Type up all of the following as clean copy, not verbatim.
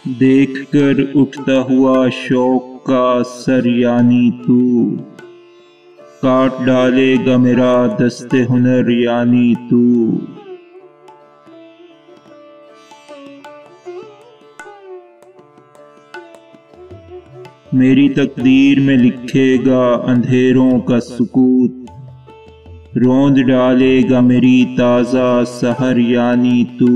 देख कर उठता हुआ शौक का सर यानी तू, काट डालेगा मेरा दस्ते हुनर यानी तू। मेरी तकदीर में लिखेगा अंधेरों का सुकूत, रोंद डालेगा मेरी ताज़ा सहर यानी तू।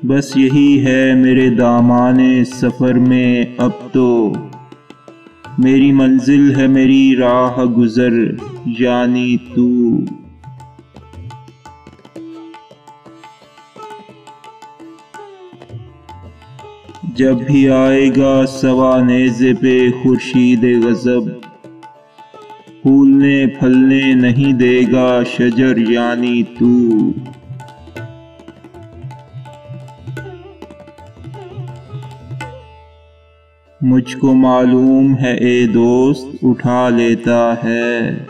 बस यही है मेरे दामाने सफ़र में अब तो, मेरी मंजिल है मेरी राह गुज़र यानी तू। जब भी आएगा सवा नेज़े पे खुर्शीद गज़ब, फूलने फलने नहीं देगा शजर यानी तू। मुझको मालूम है ए दोस्त उठा लेता है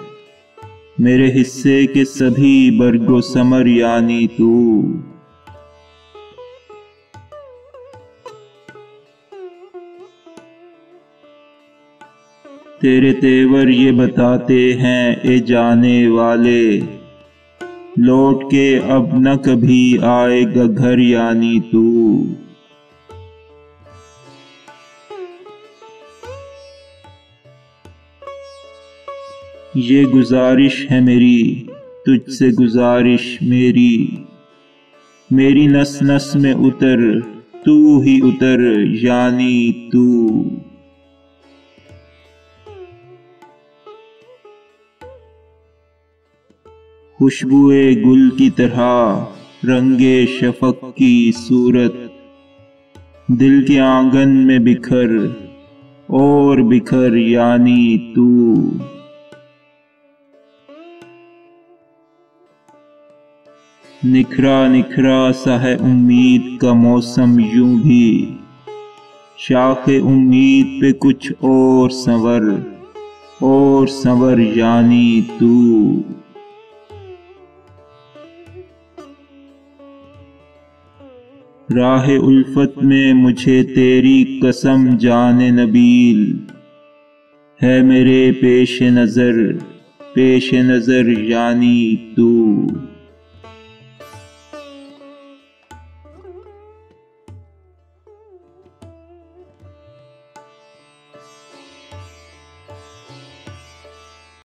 मेरे हिस्से के सभी बरगो समर यानी तू। तेरे तेवर ये बताते हैं ए जाने वाले, लौट के अब न कभी आएगा घर यानी तू। ये गुजारिश है मेरी तुझसे गुजारिश मेरी नस नस में उतर तू ही उतर यानी तू। खुशबुए गुल की तरह रंगे शफक की सूरत, दिल के आंगन में बिखर और बिखर यानी तू। निखरा निखरा सा है उम्मीद का मौसम यूं भी, शाखे उम्मीद पे कुछ और संवर यानी तू। राह उल्फत में मुझे तेरी कसम जाने नबील, है मेरे पेश नज़र यानी तू।